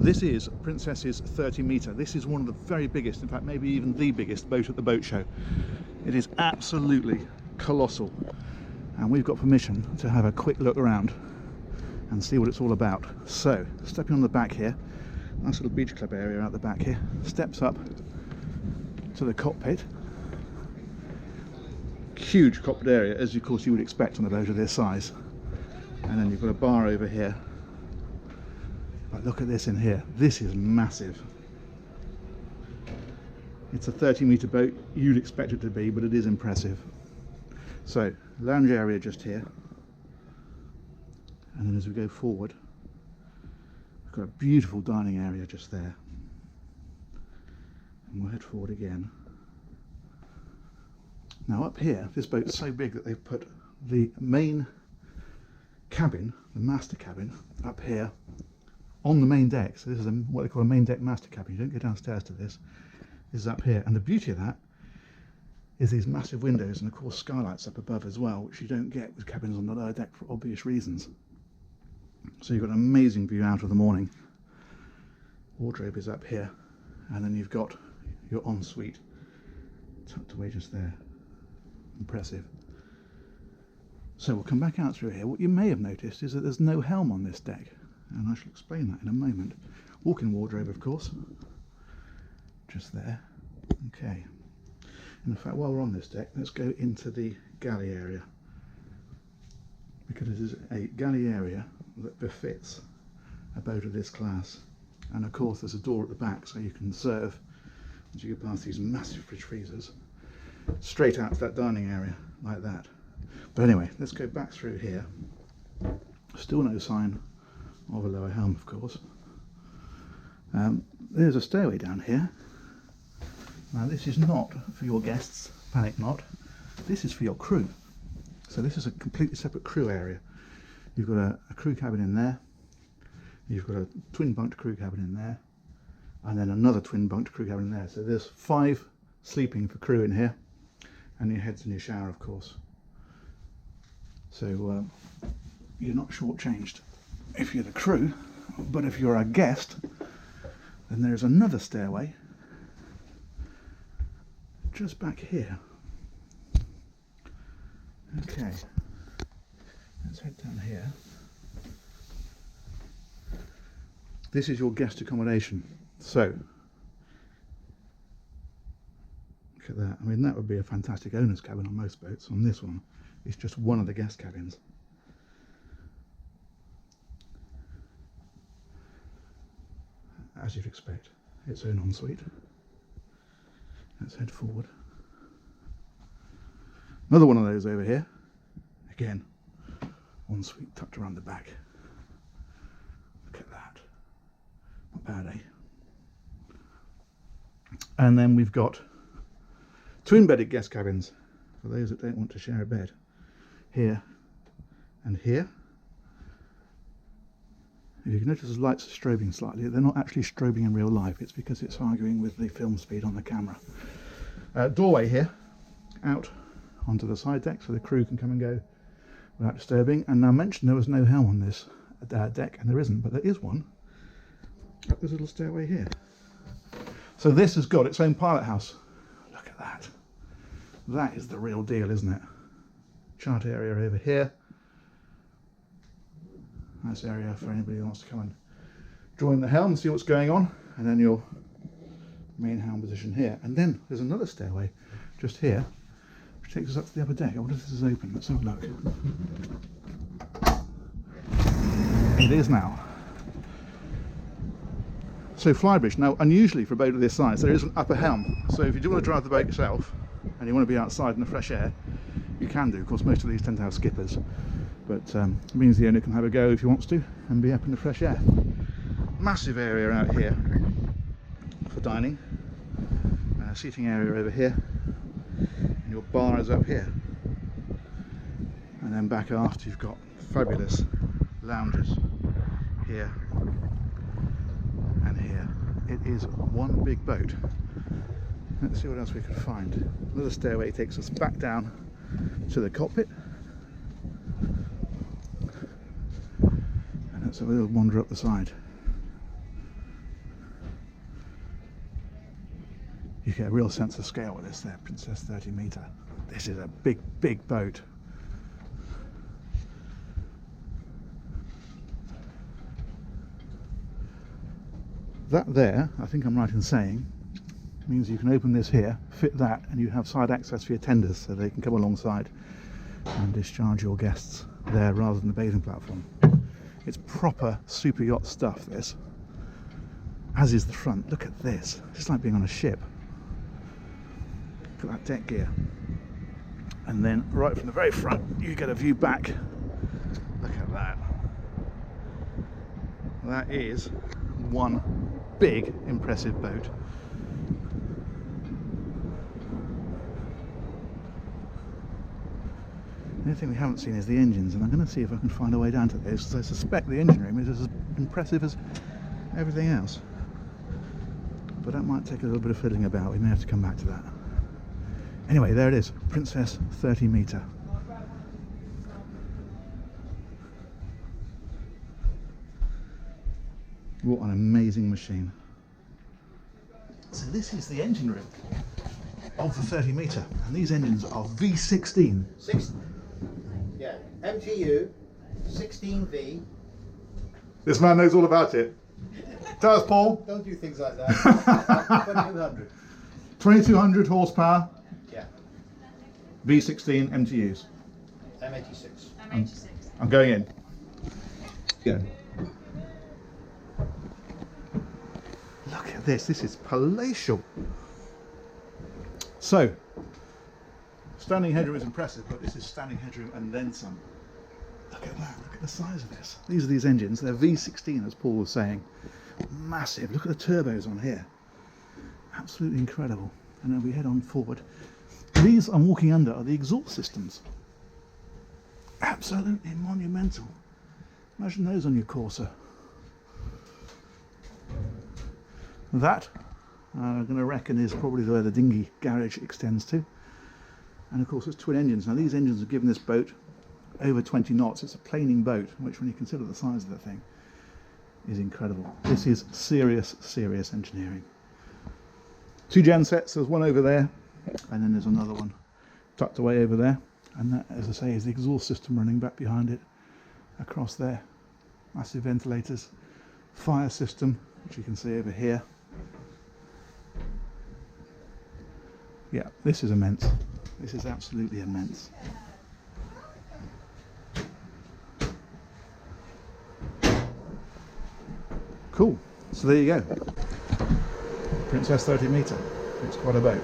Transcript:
This is Princess's 30-metre. This is one of the very biggest, in fact maybe even the biggest boat at the boat show. It is absolutely colossal, and we've got permission to have a quick look around and see what it's all about. So, stepping on the back here, nice little beach club area out the back here, steps up to the cockpit. Huge cockpit area, as of course you would expect on a boat of this size. And then you've got a bar over here. But look at this in here, this is massive. It's a 30-metre boat, you'd expect it to be, but it is impressive. So, lounge area just here. And then as we go forward, we've got a beautiful dining area just there. And we'll head forward again. Now up here, this boat's so big that they've put the main cabin, the master cabin, up here on the main deck. So this is what they call a main deck master cabin. You don't go downstairs to this. This is up here. And the beauty of that is these massive windows and of course skylights up above as well, which you don't get with cabins on the lower deck for obvious reasons. So you've got an amazing view out of the morning. Wardrobe is up here, and then you've got your ensuite tucked away just there. Impressive. So we'll come back out through here. What you may have noticed is that there's no helm on this deck, and I shall explain that in a moment. Walk-in wardrobe, of course, just there. Okay. And in fact, while we're on this deck, let's go into the galley area, because it is a galley area that befits a boat of this class. And of course there's a door at the back, so you can serve, as you go past these massive fridge freezers, straight out to that dining area like that. But anyway, let's go back through here. Still no sign of a lower helm, of course. There's a stairway down here. Now this is not for your guests, panic not. This is for your crew. So this is a completely separate crew area. You've got a crew cabin in there, you've got a twin bunked crew cabin in there, and then another twin bunked crew cabin in there. So there's 5 sleeping for crew in here, and your heads and your shower, of course. So you're not shortchanged if you're the crew, but if you're a guest, then there's another stairway just back here. Okay. Let's head down here. This is your guest accommodation. So, look at that. I mean, that would be a fantastic owner's cabin on most boats. On this one, it's just one of the guest cabins. As you'd expect, its own ensuite. Let's head forward. Another one of those over here. Again, ensuite tucked around the back. Look at that. Not bad, eh? And then we've got twin-bedded guest cabins for those that don't want to share a bed. Here and here. If you can notice the lights are strobing slightly, they're not actually strobing in real life. It's because it's arguing with the film speed on the camera. Doorway here, out onto the side deck so the crew can come and go without disturbing. And now I mentioned there was no helm on this deck, and there isn't, but there is one up this little stairway here. So this has got its own pilot house. Look at that. That is the real deal, isn't it? Chart area over here. Nice area for anybody who wants to come and join the helm and see what's going on. And then your main helm position here. And then there's another stairway just here, which takes us up to the upper deck. I wonder if this is open. Let's have a look. It is now. So flybridge. Now, unusually for a boat of this size, there is an upper helm. So if you do want to drive the boat yourself and you want to be outside in the fresh air, you can do. Of course, most of these tend to have skippers, but it means the owner can have a go if he wants to and be up in the fresh air. Massive area out here for dining. Seating area over here, and your bar is up here. And then back aft you've got fabulous lounges here and here. It is one big boat. Let's see what else we can find. Another stairway takes us back down to the cockpit, and let's have a little wander up the side. You get a real sense of scale with this there, Princess 30 metre. This is a big, big boat. That there, I think I'm right in saying, means you can open this here, fit that, and you have side access for your tenders so they can come alongside and discharge your guests there rather than the bathing platform. It's proper super yacht stuff, this. As is the front. Look at this. It's like being on a ship. Look at that deck gear. And then right from the very front, you get a view back. Look at that. That is one big, impressive boat. The only thing we haven't seen is the engines, and I'm going to see if I can find a way down to this, because I suspect the engine room is as impressive as everything else. But that might take a little bit of fiddling about. We may have to come back to that. Anyway, there it is, Princess 30 metre. What an amazing machine. So this is the engine room of the 30 metre, and these engines are V16. Yeah, MTU, 16V. This man knows all about it. Tell us, Paul. Don't do things like that. 2200. 2200 horsepower. Yeah. V16 MTUs. M86. I'm going in. Yeah. Look at this. This is palatial. So, standing headroom is impressive, but this is standing headroom and then some. Look at that. Look at the size of this. These are these engines. They're V16, as Paul was saying. Massive. Look at the turbos on here. Absolutely incredible. And then we head on forward. These I'm walking under are the exhaust systems. Absolutely monumental. Imagine those on your Corsa. That, I'm going to reckon, is probably where the dinghy garage extends to. And of course, it's twin engines. Now, these engines have given this boat over 20 knots. It's a planing boat, which, when you consider the size of the thing, is incredible. This is serious, serious engineering. Two gen sets. There's one over there, and then there's another one tucked away over there. And that, as I say, is the exhaust system running back behind it across there. Massive ventilators, fire system, which you can see over here. Yeah, this is immense. This is absolutely immense. Cool. So there you go. Princess 30 metre. It's quite a boat.